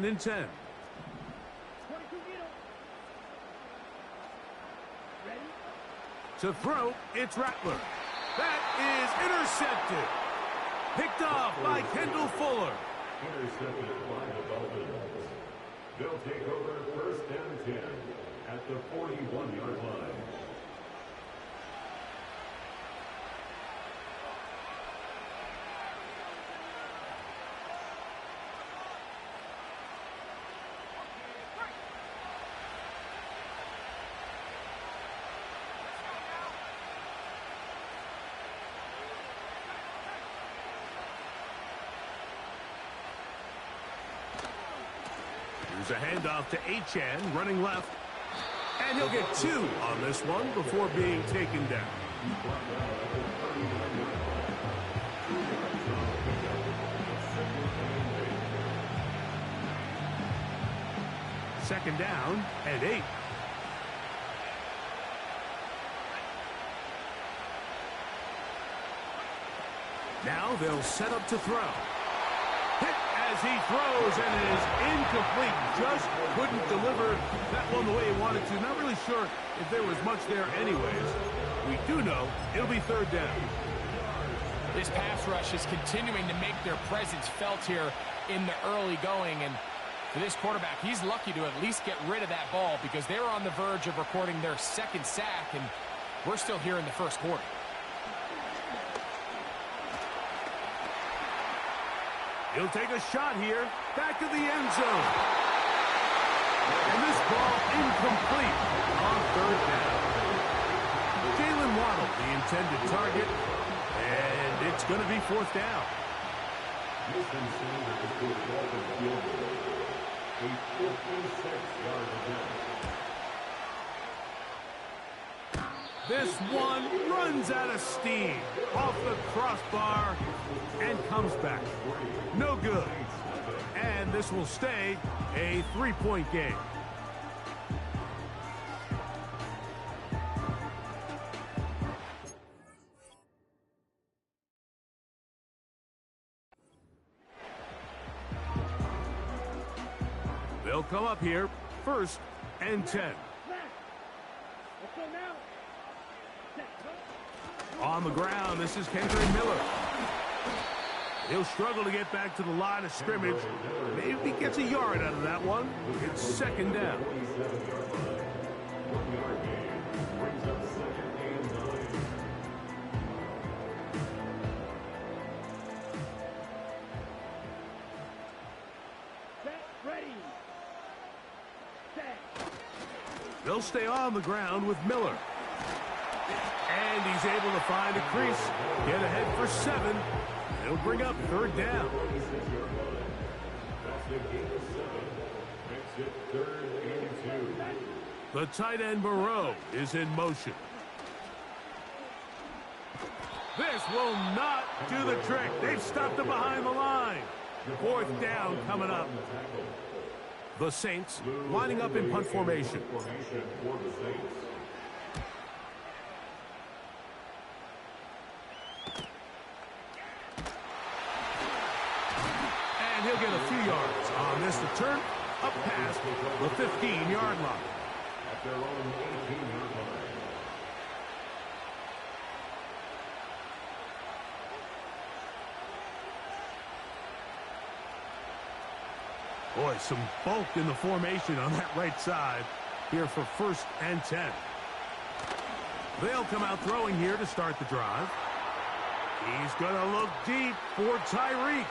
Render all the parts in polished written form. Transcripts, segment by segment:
and 10. To throw, it's Rattler. That is intercepted. Picked off by Kendall Fuller. Intercepted by the Dolphins. They'll take over first and 10 at the 41-yard line. Here's a handoff to Achan, running left. And he'll get 2 on this one before being taken down. Second down and 8. Now they'll set up to throw. Hit as he throws, and it is incomplete. Just couldn't deliver that one the way he wanted to. Not really sure if there was much there anyways. We do know it'll be third down. This pass rush is continuing to make their presence felt here in the early going. And for this quarterback, he's lucky to at least get rid of that ball because they were on the verge of recording their second sack, and we're still here in the first quarter. He'll take a shot here, back to the end zone. And this ball incomplete on third down. Jalen Waddle, the intended target, and it's going to be fourth down. A 56-yard attempt. This one runs out of steam off the crossbar and comes back. No good. And this will stay a 3-point game. They'll come up here, first and 10. On the ground, this is Kendrick Miller. He'll struggle to get back to the line of scrimmage. Maybe he gets a yard out of that one. It's second down. They'll stay on the ground with Miller. And he's able to find a crease, get ahead for 7. He'll bring up third down. The tight end Moreau is in motion. This will not do the trick. They've stopped him behind the line. Fourth down coming up. The Saints lining up in punt formation. And he'll get a few yards on this return up past the 15-yard line. At their own 18-yard line. Boy, some bulk in the formation on that right side here for first and 10. They'll come out throwing here to start the drive. He's going to look deep for Tyreek.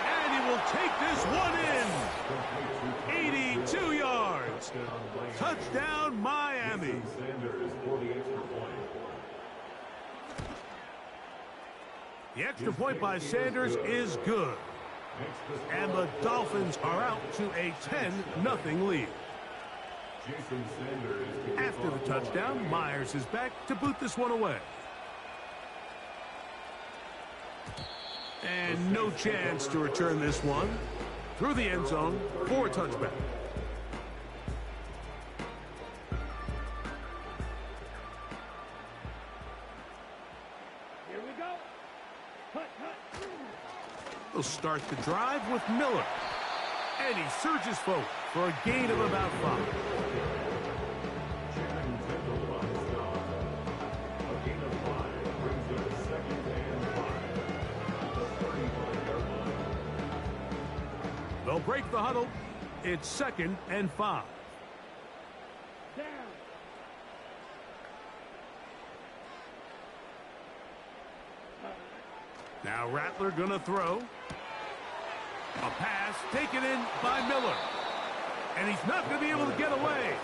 And he will take this one in. 82 yards. Touchdown, Miami. Sanders for the extra point. The extra point by Sanders is good. And the Dolphins are out to a 10-0 lead. After the touchdown, Myers is back to boot this one away. And no chance to return this one. Through the end zone for a touchback. He'll start the drive with Miller. And he surges forward for a gain of about 5. They'll break the huddle. It's 2nd and 5. Now Rattler gonna throw. A pass taken in by Miller. And he's not going to be able to get away.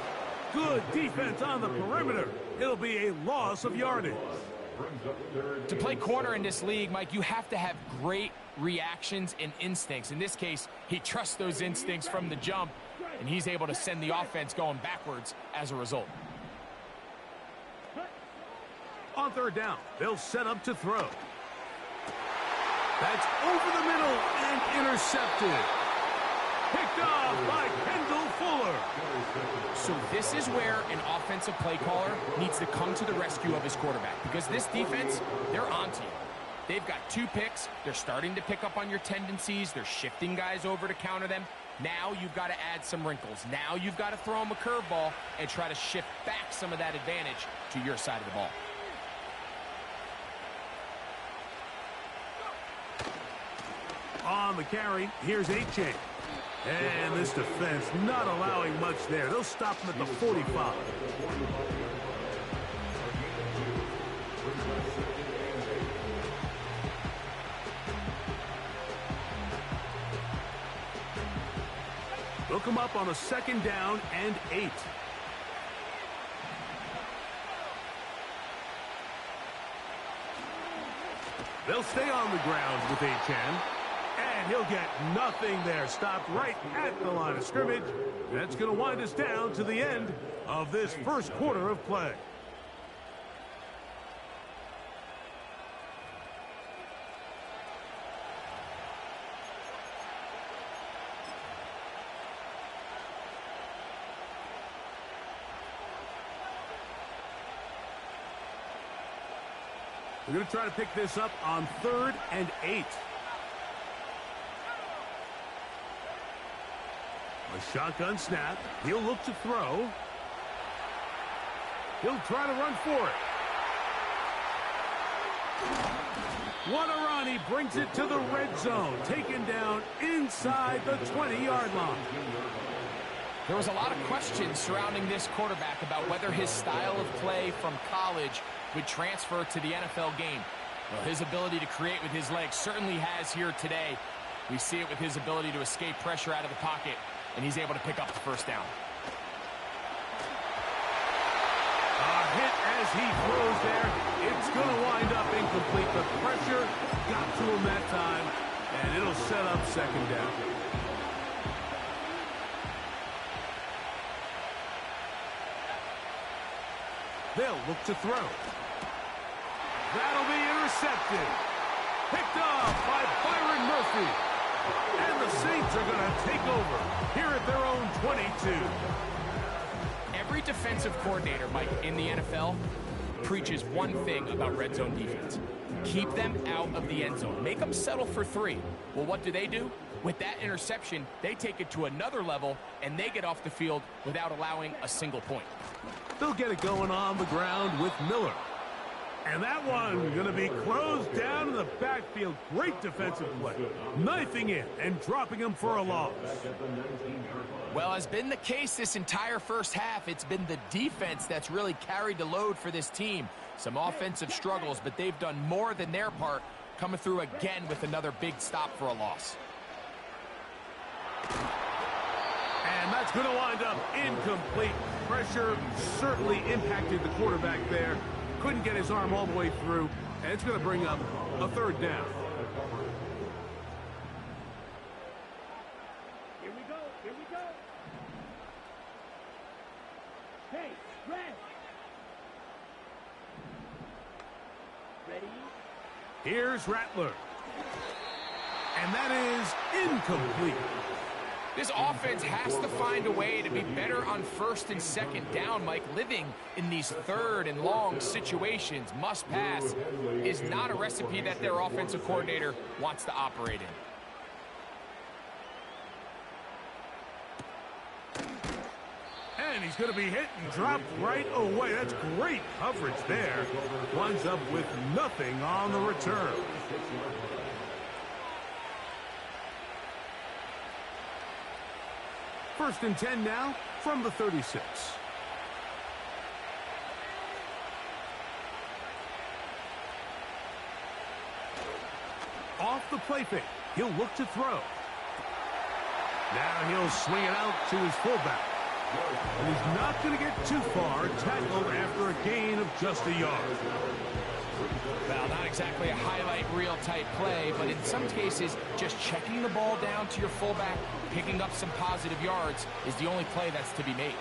Good defense on the perimeter. It'll be a loss of yardage. To play corner in this league, Mike, you have to have great reactions and instincts. In this case, he trusts those instincts from the jump, and he's able to send the offense going backwards as a result. On 3rd down, they'll set up to throw. That's over the middle and intercepted. Picked off by Kendall Fuller. So this is where an offensive play caller needs to come to the rescue of his quarterback, because this defense, they're onto you. They've got 2 picks. They're starting to pick up on your tendencies. They're shifting guys over to counter them. Now you've got to add some wrinkles. Now you've got to throw them a curveball and try to shift back some of that advantage to your side of the ball. On the carry, here's A-Chain. And this defense not allowing much there. They'll stop him at the 45. They'll come up on a 2nd down and 8. They'll stay on the ground with A-Chan. And he'll get nothing there. Stopped right at the line of scrimmage. That's going to wind us down to the end of this 1st quarter of play. We're going to try to pick this up on 3rd and 8. A shotgun snap. He'll look to throw. He'll try to run for it. What a run. He brings it to the red zone. Taken down inside the 20-yard line. There was a lot of questions surrounding this quarterback about whether his style of play from college would transfer to the NFL game. Well, his ability to create with his legs certainly has here today. We see it with his ability to escape pressure out of the pocket, and he's able to pick up the 1st down. A hit as he throws there. It's going to wind up incomplete. The pressure got to him that time, and it'll set up 2nd down. They'll look to throw. That'll be intercepted. Picked off by Byron Murphy. And the Saints are going to take over here at their own 22. Every defensive coordinator, Mike, in the NFL preaches one thing about red zone defense. Keep them out of the end zone. Make them settle for 3. Well, what do? With that interception, they take it to another level, and they get off the field without allowing a single point. They'll get it going on the ground with Miller. And that one going to be closed down in the backfield. Great defensive play. Knifing in and dropping him for a loss. Well, has been the case this entire 1st half. It's been the defense that's really carried the load for this team. Some offensive struggles, but they've done more than their part, coming through again with another big stop for a loss. And that's going to wind up incomplete. Pressure certainly impacted the quarterback there. Couldn't get his arm all the way through, and it's going to bring up a 3rd down. Here we go. Hey, red. Ready? Here's Rattler. And that is incomplete. This offense has to find a way to be better on 1st and 2nd down, Mike. Living in these 3rd and long situations, must pass, is not a recipe that their offensive coordinator wants to operate in. And he's going to be hit and dropped right away. That's great coverage there. Winds up with nothing on the return. First and 10 now from the 36. Off the play fake. He'll look to throw. Now he'll swing it out to his fullback. And he's not going to get too far, tackled after a gain of just a yard. Well, not exactly a highlight reel type play, but in some cases, just checking the ball down to your fullback, picking up some positive yards is the only play that's to be made.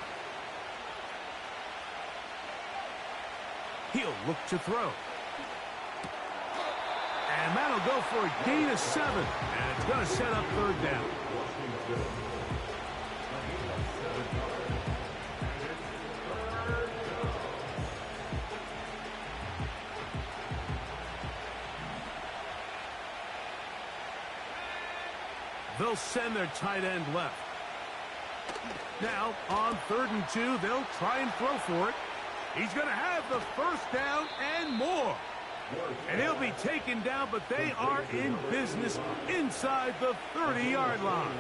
He'll look to throw. And that'll go for a gain of 7. And it's going to set up third down. They'll send their tight end left. Now, on 3rd and 2, they'll try and throw for it. He's going to have the first down and more. And he'll be taken down, but they are in business inside the 30-yard line.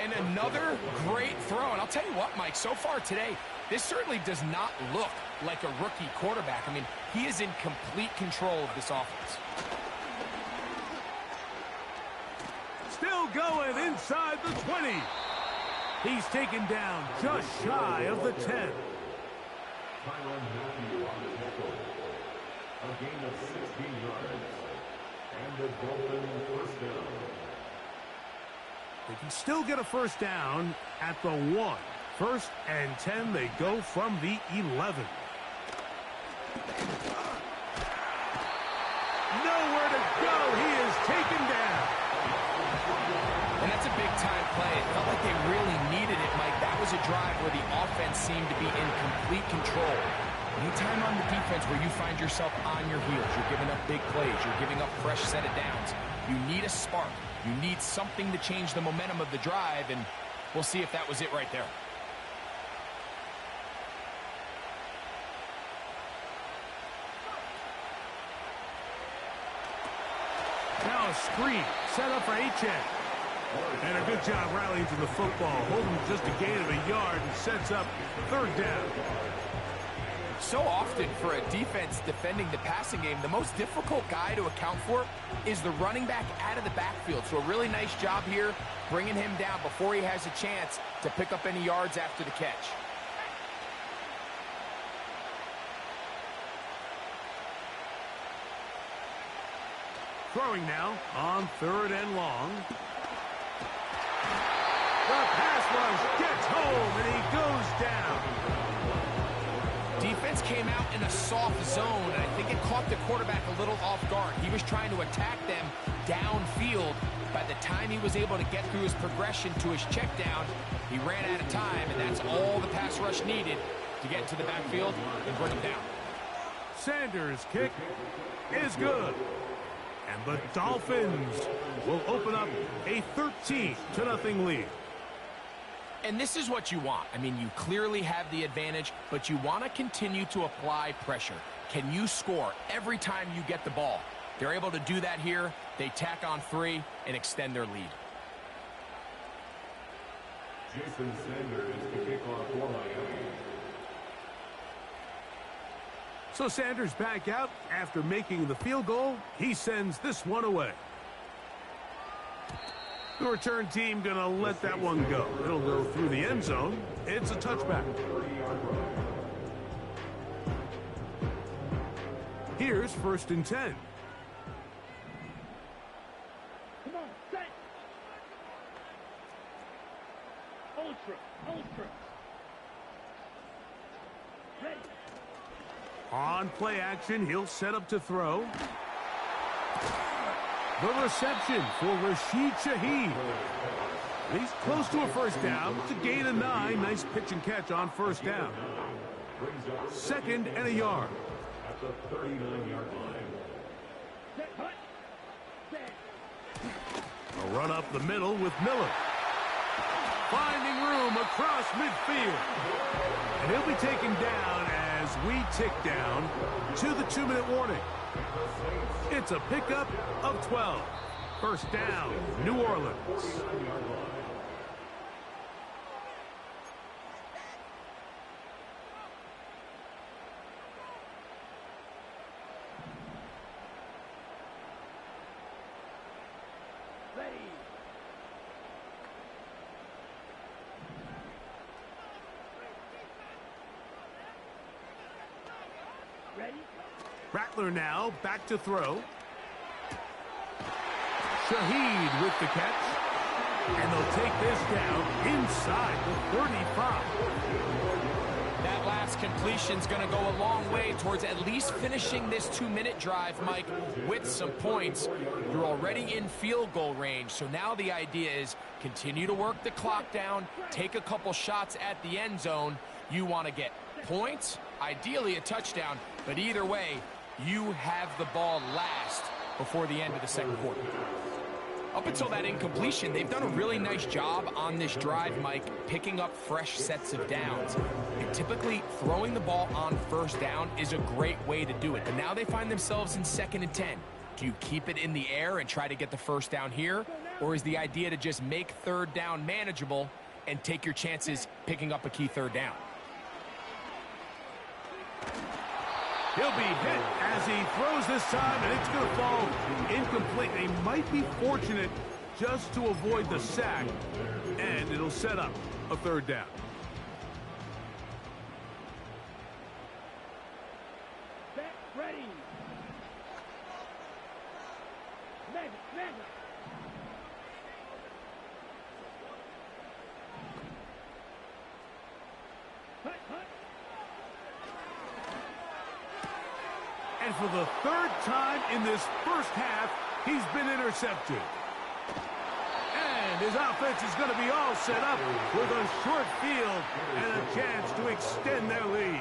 And another great throw. And I'll tell you what, Mike, so far today, this certainly does not look like a rookie quarterback. I mean, he is in complete control of this offense. Still going inside the 20. He's taken down just shy of the 10. A gain of 16 yards. And the Dolphins first down. They can still get a first down at the 1. 1st and 10, they go from the 11. Nowhere to go. He is taken down. And that's a big-time play. It felt like they really needed it, Mike. That was a drive where the offense seemed to be in complete control. Anytime on the defense where you find yourself on your heels, you're giving up big plays, you're giving up fresh set of downs, you need a spark. You need something to change the momentum of the drive, and we'll see if that was it right there. Now a screen set up for H.N. And a good job rallying to the football, holding just a gain of a yard and sets up third down. So often for a defense defending the passing game, the most difficult guy to account for is the running back out of the backfield. So a really nice job here, bringing him down before he has a chance to pick up any yards after the catch. Throwing now on 3rd and long. The pass rush gets home, and he goes down. Defense came out in a soft zone, and I think it caught the quarterback a little off guard. He was trying to attack them downfield. By the time he was able to get through his progression to his check down, he ran out of time, and that's all the pass rush needed to get into the backfield and bring him down. Sanders' kick is good. And the Dolphins will open up a 13-0 lead. And this is what you want. I mean, you clearly have the advantage, but you want to continue to apply pressure. Can you score every time you get the ball? They're able to do that here. They tack on 3 and extend their lead. Jason Sanders to kick off for Miami. So Sanders back out after making the field goal. He sends this one away. The return team going to let that one go. It'll go through the end zone. It's a touchback. Here's 1st and 10. Come on, set. Ultra. Ready. On play action, he'll set up to throw. The reception for Rashid Shaheed. He's close to a first down. It's a gain of 9. Nice pitch and catch on first down. 2nd and a yard. At the 39-yard line. Set, hut. Set. A run up the middle with Miller. finding room across midfield. And he'll be taken down as we tick down to the 2-minute warning. It's a pickup of 12. First down, New Orleans. Ready. Ready. Rattler now back to throw. Shaheed with the catch. And they'll take this down inside the 35. That last completion's going to go a long way towards at least finishing this 2-minute drive, Mike, with some points. You're already in field goal range, so now the idea is continue to work the clock down, take a couple shots at the end zone. You want to get points, ideally a touchdown, but either way, you have the ball last before the end of the second quarter. Up until that incompletion, they've done a really nice job on this drive, Mike, picking up fresh sets of downs. And typically, throwing the ball on first down is a great way to do it. But now they find themselves in 2nd and 10. Do you keep it in the air and try to get the first down here? Or is the idea to just make 3rd down manageable and take your chances picking up a key 3rd down? He'll be hit as he throws this time, and it's going to fall incomplete. They might be fortunate just to avoid the sack, and it'll set up a 3rd down. Set. Ready. Mega. Hut. And for the 3rd time in this first half, he's been intercepted. And his offense is going to be all set up with a short field and a chance to extend their lead.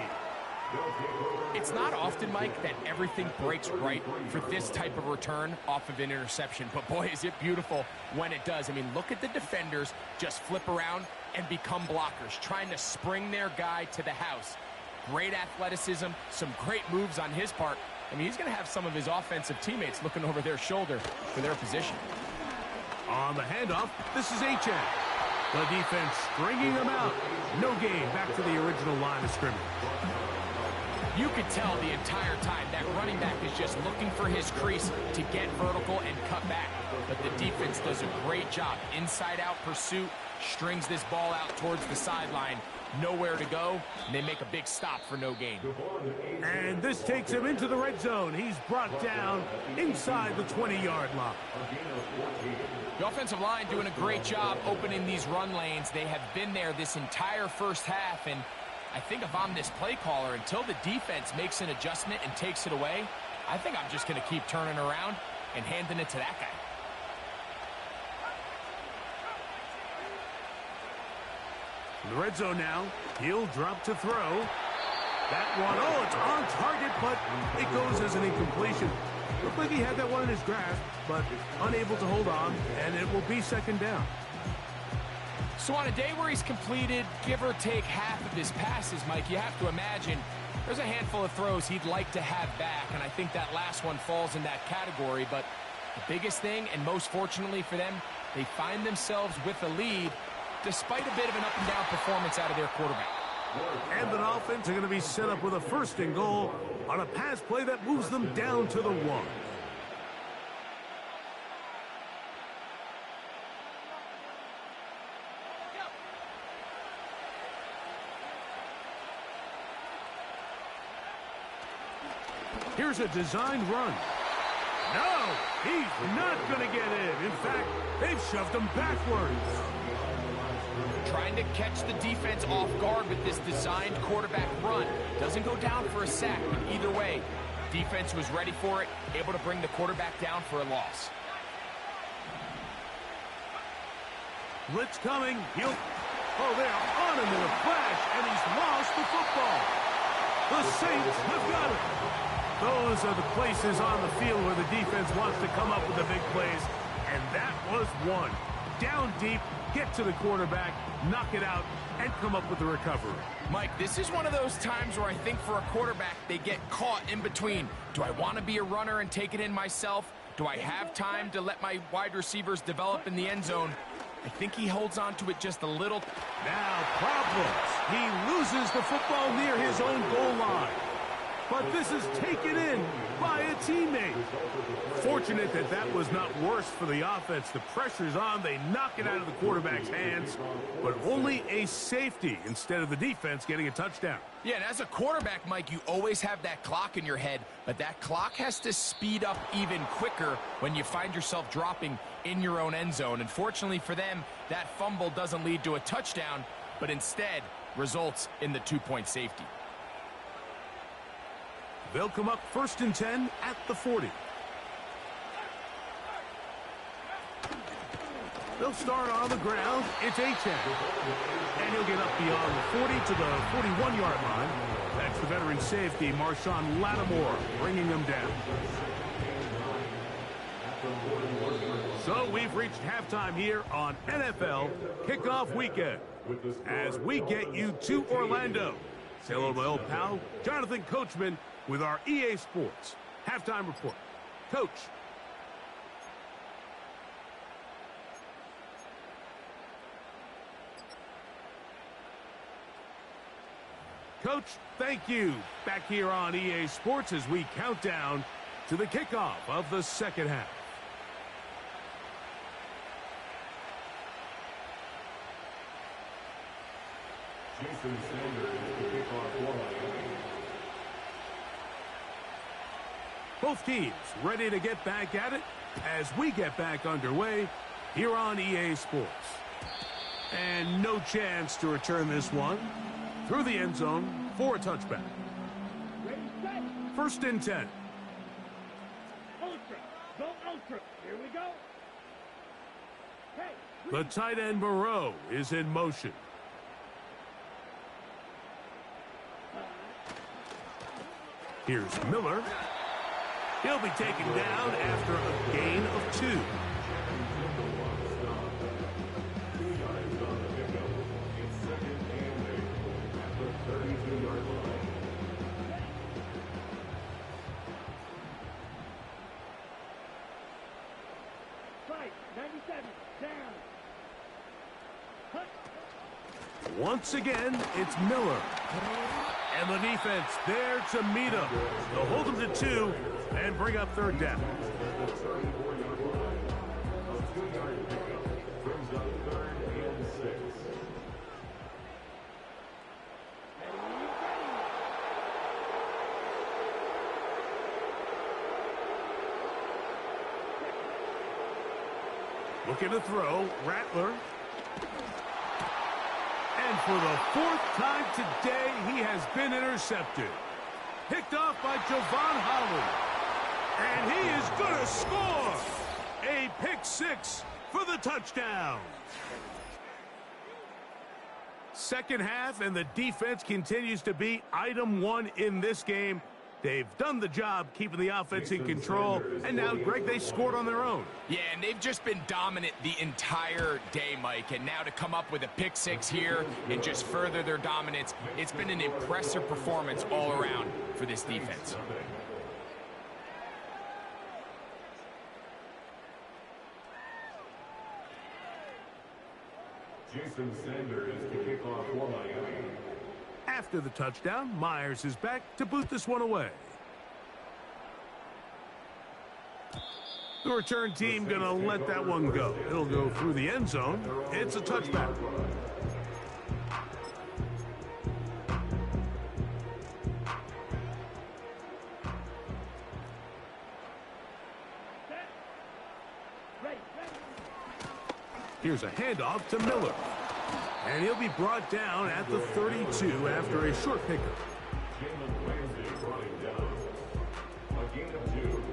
It's not often, Mike, that everything breaks right for this type of return off of an interception. But, boy, is it beautiful when it does. I mean, look at the defenders just flip around and become blockers, trying to spring their guy to the house. Great athleticism, some great moves on his part. I mean, he's going to have some of his offensive teammates looking over their shoulder for their position. On the handoff, this is HN. The defense stringing them out. No gain back to the original line of scrimmage. You could tell the entire time that running back is just looking for his crease to get vertical and cut back. But the defense does a great job. Inside-out pursuit, strings this ball out towards the sideline. Nowhere to go, and they make a big stop for no gain. And this takes him into the red zone. He's brought down inside the 20-yard line. The offensive line doing a great job opening these run lanes. They have been there this entire first half, and I think if I'm this play caller, until the defense makes an adjustment and takes it away, I think I'm just going to keep turning around and handing it to that guy. In the red zone now, he'll drop to throw. That one, oh, it's on target, but it goes as an incompletion. Looked like he had that one in his grasp, but unable to hold on, and it will be 2nd down. So on a day where he's completed, give or take half of his passes, Mike, you have to imagine there's a handful of throws he'd like to have back, and I think that last one falls in that category. But the biggest thing, and most fortunately for them, they find themselves with a lead despite a bit of an up-and-down performance out of their quarterback. And the Dolphins are going to be set up with a 1st and goal on a pass play that moves them down to the 1. Here's a designed run. No, he's not going to get in. In fact, they've shoved him backwards. Trying to catch the defense off guard with this designed quarterback run. Doesn't go down for a sack, but either way, defense was ready for it, able to bring the quarterback down for a loss. Blitz coming. Oh, they're on him in a flash, and he's lost the football. The Saints have got it. Those are the places on the field where the defense wants to come up with the big plays, and that was one. down deep, get to the quarterback, knock it out, and come up with the recovery. Mike, this is one of those times where I think for a quarterback, they get caught in between. Do I want to be a runner and take it in myself? Do I have time to let my wide receivers develop in the end zone? I think he holds on to it just a little. Now problems. He loses the football near his own goal line. But this is taken in by a teammate. Fortunate that that was not worse for the offense. The pressure's on. They knock it out of the quarterback's hands. But only a safety instead of the defense getting a touchdown. Yeah, and as a quarterback, Mike, you always have that clock in your head. But that clock has to speed up even quicker when you find yourself dropping in your own end zone. And fortunately for them, that fumble doesn't lead to a touchdown, but instead results in the 2-point safety. They'll come up 1st and 10 at the 40. They'll start on the ground. It's Achane. And he'll get up beyond the 40 to the 41-yard line. That's the veteran safety, Marshawn Lattimore, bringing him down. So we've reached halftime here on NFL Kickoff Weekend as we get you to Orlando. Say hello to my old pal, Jonathan Coachman, with our EA Sports halftime report. Coach. Coach, thank you. Back here on EA Sports as we count down to the kickoff of the second half. Jason Sanders is the kickoff for Miami. Both teams ready to get back at it as we get back underway here on EA Sports. And no chance to return this one through the end zone for a touchback. 1st and 10. Ultra. Go ultra. Here we go. Hey. The tight end Moreau is in motion. Here's Miller. He'll be taken down after a gain of 2. Fight. 97. Down. Once again, it's Miller. And the defense there to meet him. They'll hold him to 2 and bring up 3rd down. Looking to throw, Rattler. And for the 4th time today, he has been intercepted. Picked off by Javon Holland. And he is going to score. A pick 6 for the touchdown. Second half, and the defense continues to be item 1 in this game. They've done the job keeping the offense in control. And now, Greg, they scored on their own. Yeah, and they've just been dominant the entire day, Mike. And now to come up with a pick 6 here and just further their dominance, it's been an impressive performance all around for this defense. Jason Sanders to kick off for Miami. After the touchdown, Myers is back to boot this one away. The return team going to let that one go. It'll go through the end zone. It's a touchback. Here's a handoff to Miller. And he'll be brought down at the 32 after a short pickup. Jalen Ramsey brought him down. A gain of 2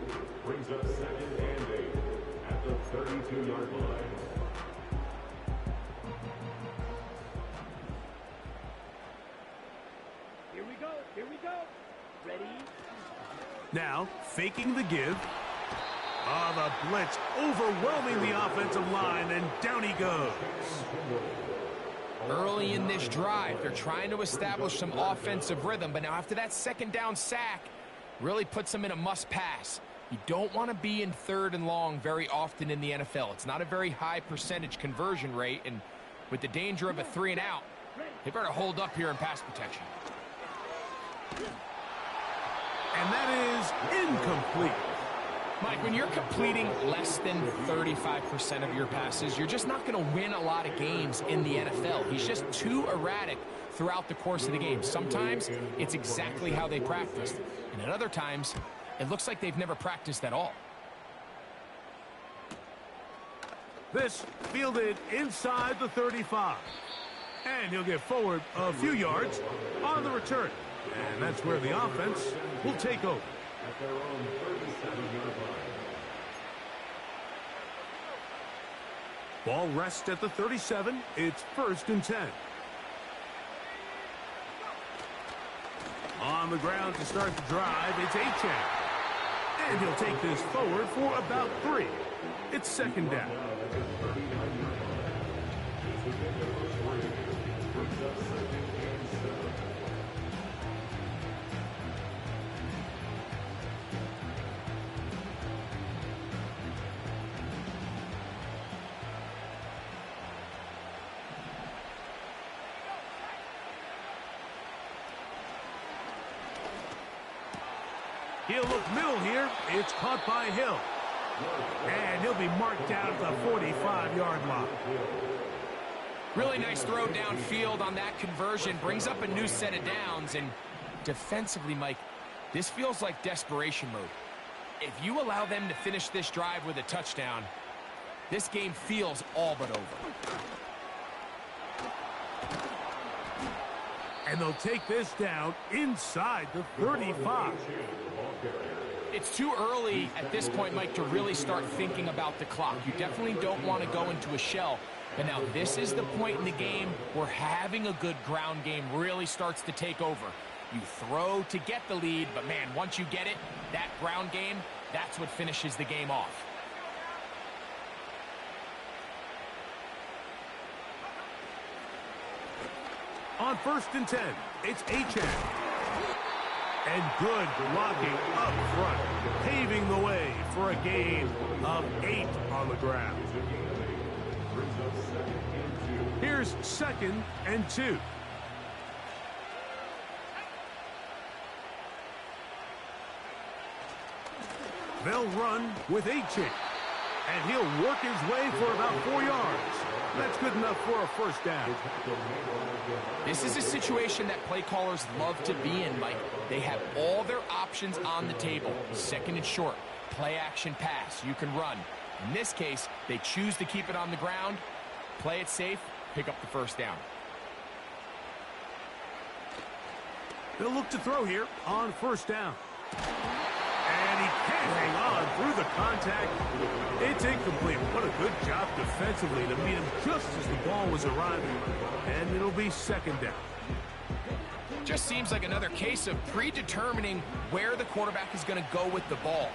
brings up 2nd and 8 at the 32-yard line. Here we go. Here we go. Ready? Now, faking the give. Oh, the blitz overwhelming the offensive line, and down he goes. Early in this drive, they're trying to establish some offensive rhythm, but now after that second down sack, really puts them in a must-pass. You don't want to be in 3rd and long very often in the NFL. It's not a very high percentage conversion rate, and with the danger of a 3 and out, they better hold up here in pass protection. And that is incomplete. Mike, when you're completing less than 35% of your passes, you're just not going to win a lot of games in the NFL. He's just too erratic throughout the course of the game. Sometimes it's exactly how they practiced, and at other times it looks like they've never practiced at all. This fielded inside the 35. And he'll get forward a few yards on the return. And that's where the offense will take over. At their own 37-yard line. Ball rests at the 37. It's 1st and 10. On the ground to start the drive, it's Achane. And he'll take this forward for about 3. It's 2nd down. He'll look middle here. It's caught by Hill. And he'll be marked down at the 45-yard line. Really nice throw downfield on that conversion. Brings up a new set of downs. And defensively, Mike, this feels like desperation mode. If you allow them to finish this drive with a touchdown, this game feels all but over. And they'll take this down inside the 35. It's too early at this point, Mike, to really start thinking about the clock. You definitely don't want to go into a shell. But now this is the point in the game where having a good ground game really starts to take over. You throw to get the lead, but man, once you get it, that ground game, that's what finishes the game off. On 1st and 10, it's Achane. And good blocking up front, paving the way for a gain of 8 on the ground. Here's 2nd and 2. They'll run with Achane. And he'll work his way for about 4 yards. That's good enough for a 1st down. This is a situation that play callers love to be in, Mike. They have all their options on the table. 2nd and short, play action pass, you can run. In this case, they choose to keep it on the ground, play it safe, pick up the 1st down. They'll look to throw here on 1st down. And he can't hang on through the contact. It's incomplete. What a good job defensively to meet him just as the ball was arriving. And it'll be 2nd down. Just seems like another case of predetermining where the quarterback is going to go with the ball.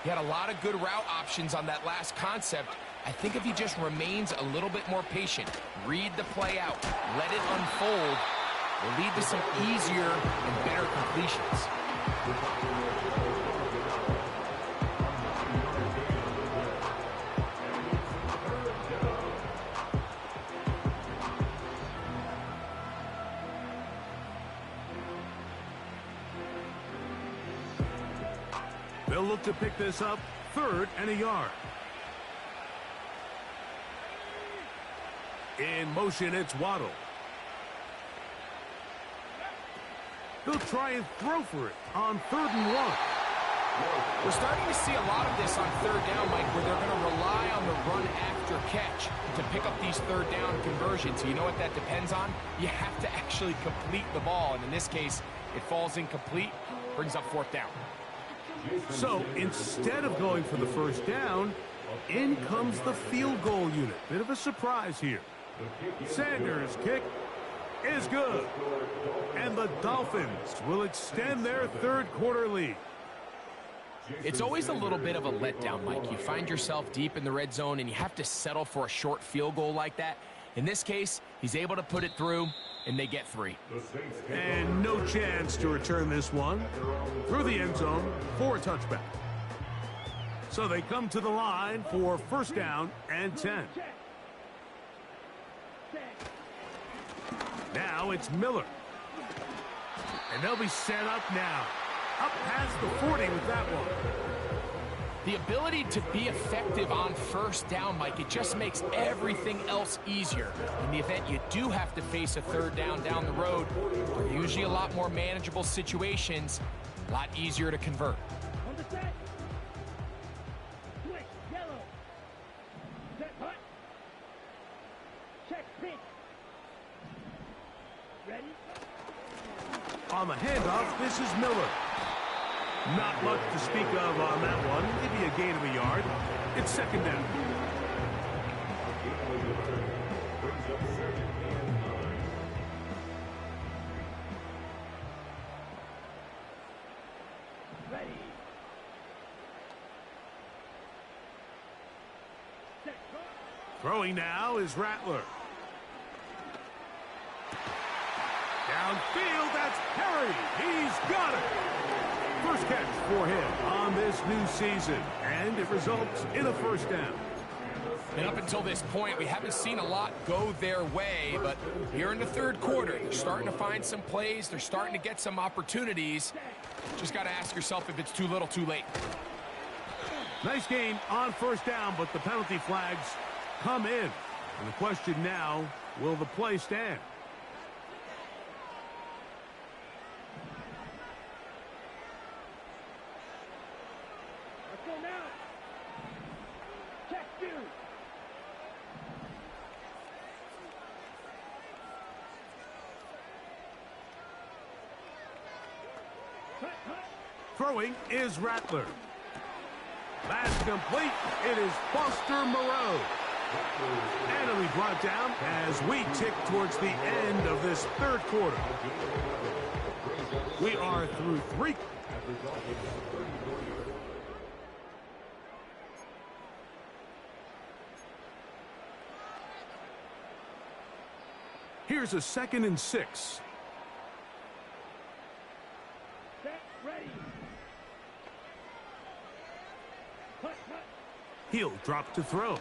He had a lot of good route options on that last concept. I think if he just remains a little bit more patient, read the play out, let it unfold, will lead to some easier and better completions. They'll look to pick this up, 3rd and a yard. In motion, it's Waddle. He'll try and throw for it on 3rd and 1. We're starting to see a lot of this on 3rd down, Mike, where they're going to rely on the run after catch to pick up these 3rd down conversions. So you know what that depends on? You have to actually complete the ball. And in this case, it falls incomplete, brings up 4th down. So instead of going for the 1st down, in comes the field goal unit. Bit of a surprise here. Sanders' kick is good. And the Dolphins will extend their 3rd quarter lead. It's always a little bit of a letdown, Mike. You find yourself deep in the red zone and you have to settle for a short field goal like that. In this case, he's able to put it through, and they get 3. And no chance to return this one through the end zone for a touchback. So they come to the line for first down and 10. Now it's Miller. And they'll be set up now. Up past the 40 with that one. The ability to be effective on first down, Mike, it just makes everything else easier. In the event you do have to face a third down the road, they're usually a lot more manageable situations, a lot easier to convert. On the set. Switch, yellow. Set, hut. Check, pitch. Ready? On the handoff, this is Miller. Not much to speak of on that one. Maybe a gain of a yard. It's second down. Ready. Set, go. Throwing now is Rattler. Downfield, that's Perry. He's got it. First catch for him on this new season, and it results in a first down. And up until this point, we haven't seen a lot go their way, but here in the third quarter, they're starting to find some plays. They're starting to get some opportunities. Just got to ask yourself if it's too little, too late. Nice gain on first down, but the penalty flags come in. And the question now, will the play stand? Let's go now. Check, two. Hut, hut. Throwing is Rattler. Pass complete. It is Foster Moreau. And it'll be brought down as we tick towards the end of this third quarter. We are through 3. Here's a 2nd and 6. Set, ready. Hut, hut. He'll drop to throw.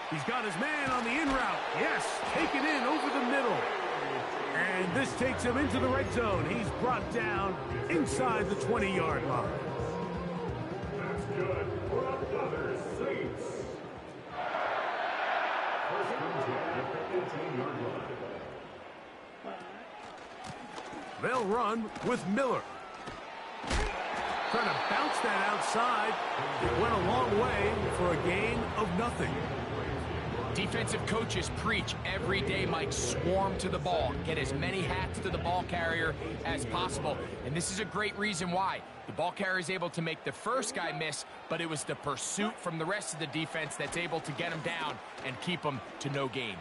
He's got his man on the in route. Yes, taken in over the middle. And this takes him into the red zone. He's brought down inside the 20-yard line. That's good for another Saints. First and 10 at the 18-yard line. They'll run with Miller. Trying to bounce that outside. It went a long way for a gain of nothing. Defensive coaches preach every day, Mike, swarm to the ball. Get as many hats to the ball carrier as possible. And this is a great reason why. The ball carrier is able to make the first guy miss, but it was the pursuit from the rest of the defense that's able to get him down and keep him to no gain.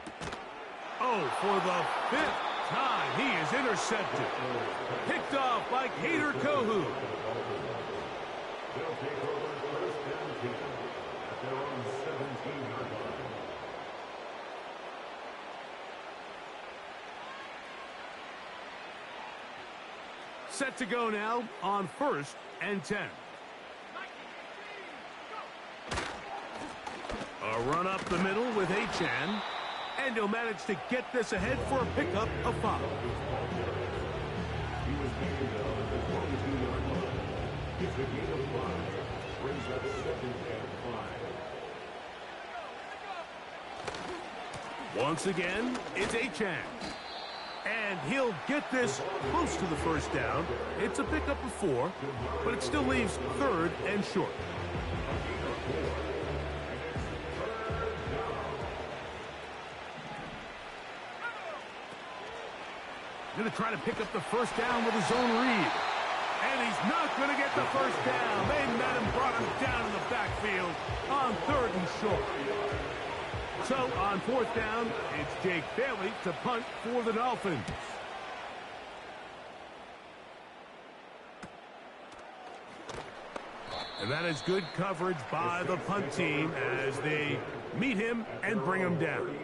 Oh, for the 5th time, he is intercepted. Picked off by Kader Kohu. They'll take over first and 10 at their own 17-yard line. Set to go now on 1st and 10. A run up the middle with Achan. And he'll manage to get this ahead for a pickup of 5. He was taken down at the 22-yard line. It's a gain of 5. Brings up 2nd and 5. Once again, it's Achan. And he'll get this close to the first down. It's a pickup of 4, but it still leaves 3rd and short. Going to try to pick up the first down with his own read. And he's not going to get the first down. They met him, brought him down in the backfield on 3rd and short. So on 4th down, it's Jake Bailey to punt for the Dolphins. And that is good coverage by the punt team as they meet him and bring him down.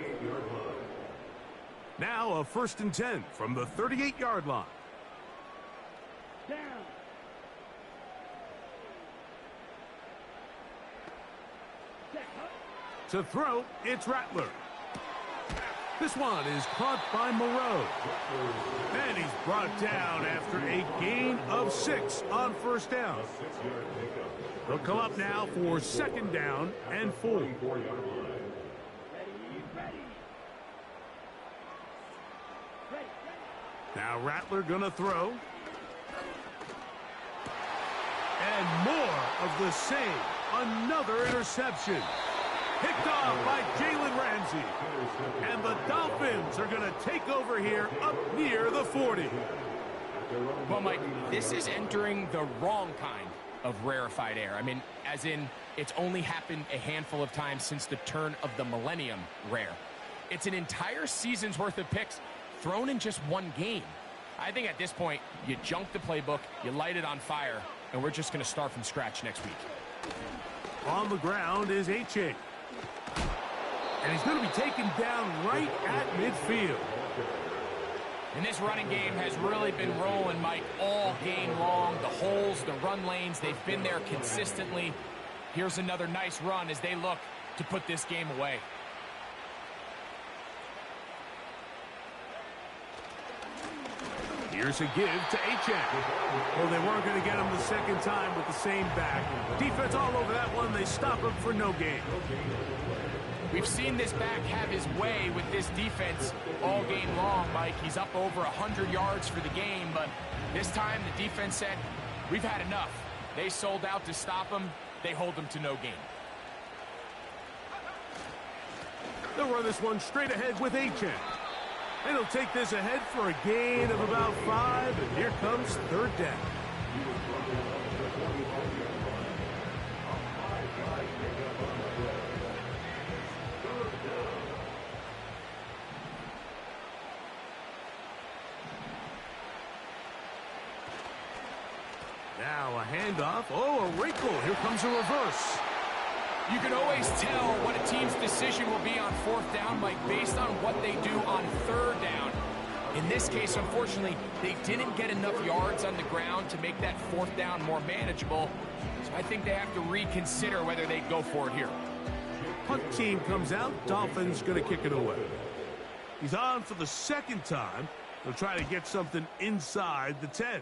Now a 1st and 10 from the 38-yard line. Down. Check, huh? To throw, it's Rattler. This one is caught by Moreau. And he's brought down after a gain of 6 on 1st down. They'll come up now for 2nd down and 4. Ready, ready. Ready. Now Rattler gonna throw. And more of the same. Another interception. Picked off by Jalen Ramsey. And the Dolphins are going to take over here up near the 40. Well, Mike, this is entering the wrong kind of rarefied air. I mean, as in, it's only happened a handful of times since the turn of the millennium rare. It's an entire season's worth of picks thrown in just one game. I think at this point, you junk the playbook, you light it on fire, and we're just going to start from scratch next week. On the ground is H.A. And he's going to be taken down right at midfield. And this running game has really been rolling, Mike, all game long. The holes, the run lanes, they've been there consistently. Here's another nice run as they look to put this game away. Here's a give to H.A. Well, they weren't going to get him the second time with the same back. Defense all over that one. They stop him for no gain. We've seen this back have his way with this defense all game long, Mike. He's up over 100 yards for the game, but this time the defense said, we've had enough. They sold out to stop him. They hold him to no gain. They'll run this one straight ahead with H.A. And he'll take this ahead for a gain of about 5, and here comes 3rd down. Now a handoff. Oh, a wrinkle. Here comes a reverse. You can always tell what a team's decision will be on 4th down, Mike, based on what they do on 3rd down. In this case, unfortunately, they didn't get enough yards on the ground to make that 4th down more manageable. So I think they have to reconsider whether they go for it here. Punt team comes out. Dolphins going to kick it away. He's on for the 2nd time. They'll try to get something inside the 10.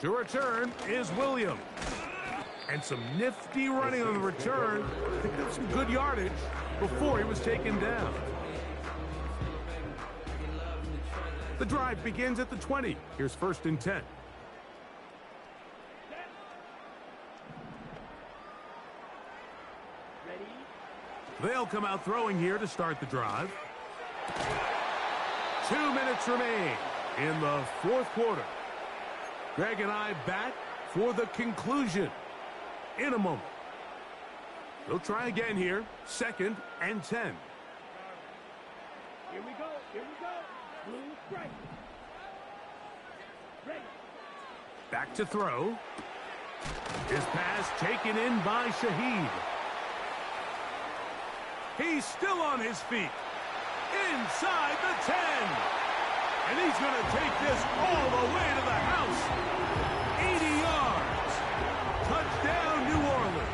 To return is Williams. And some nifty running on the return. Picked up some good yardage before he was taken down. The drive begins at the 20. Here's 1st and 10. They'll come out throwing here to start the drive. 2 minutes remain in the 4th quarter. Greg and I back for the conclusion in a moment. They'll try again here. 2nd and 10. Here we go. Here we go. Blue strike. Ready. Back to throw. His pass taken in by Shaheed. He's still on his feet. Inside the 10. And he's going to take this all the way to the house. 80 yards. Touchdown, New Orleans.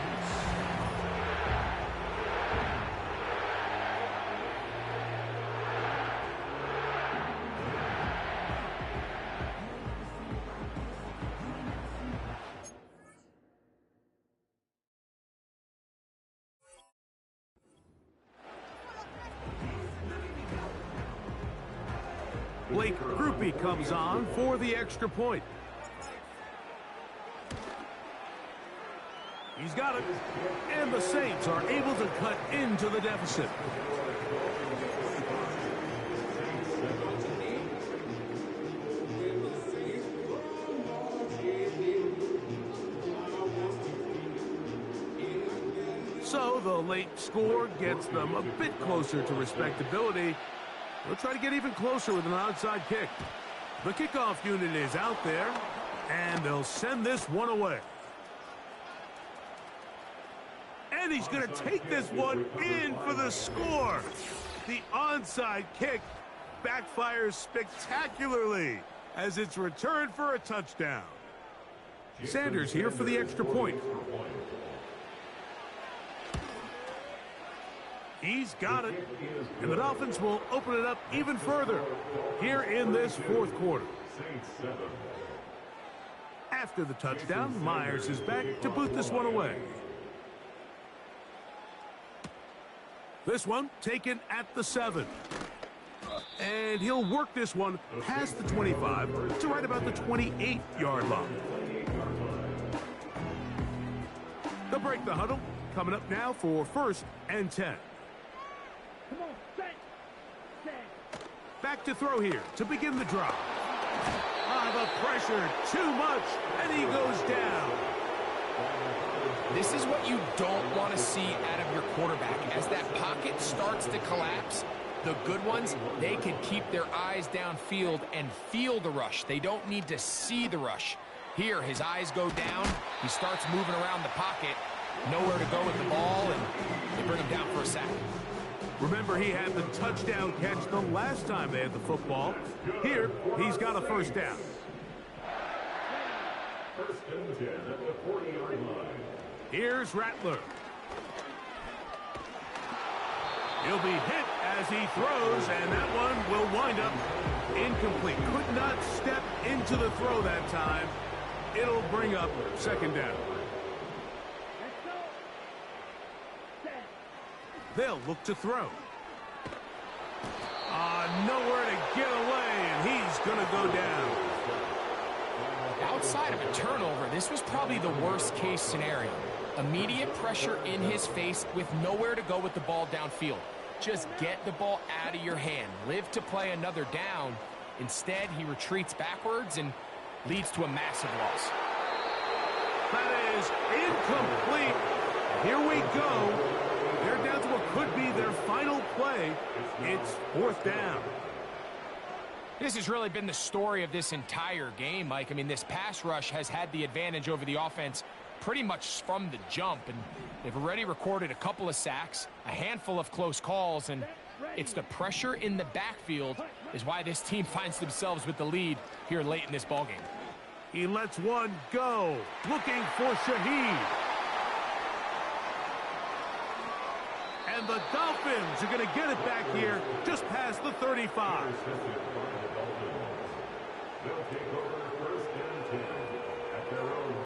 Blake Groupie comes on for the extra point. He's got it. And the Saints are able to cut into the deficit. So the late score gets them a bit closer to respectability. They'll try to get even closer with an outside kick. The kickoff unit is out there. And they'll send this one away. And he's going to take this one in for the score. The onside kick backfires spectacularly as it's returned for a touchdown. Sanders here for the extra point. He's got it. And the Dolphins will open it up even further here in this fourth quarter. After the touchdown, Myers is back to boot this one away. This one taken at the 7. And he'll work this one past the 25 to right about the 28-yard line. They'll break the huddle. Coming up now for 1st and 10. Come on, set. Back to throw here to begin the drive. The pressure, too much, and he goes down. This is what you don't want to see out of your quarterback. As that pocket starts to collapse, the good ones, they can keep their eyes downfield and feel the rush. They don't need to see the rush. Here, his eyes go down. He starts moving around the pocket. Nowhere to go with the ball, and they bring him down for a sack. Remember, he had the touchdown catch the last time they had the football. Here, he's got a first down. 1st and 10 at the 40-yard line. Here's Rattler. He'll be hit as he throws, and that one will wind up incomplete. Could not step into the throw that time. It'll bring up 2nd down. Let's go. Set. They'll look to throw. Nowhere to get away, and he's going to go down. Outside of a turnover, this was probably the worst-case scenario. Immediate pressure in his face with nowhere to go with the ball downfield. Just get the ball out of your hand. Live to play another down. Instead, he retreats backwards and leads to a massive loss. That is incomplete. Here we go. They're down to what could be their final play. It's 4th down. This has really been the story of this entire game, Mike. I mean, this pass rush has had the advantage over the offense pretty much from the jump, and they've already recorded a couple of sacks, a handful of close calls, and it's the pressure in the backfield is why this team finds themselves with the lead here late in this ballgame. He lets one go, looking for Shaheed. And the Dolphins are going to get it back here just past the 35. They'll take over 1st and 10 at their own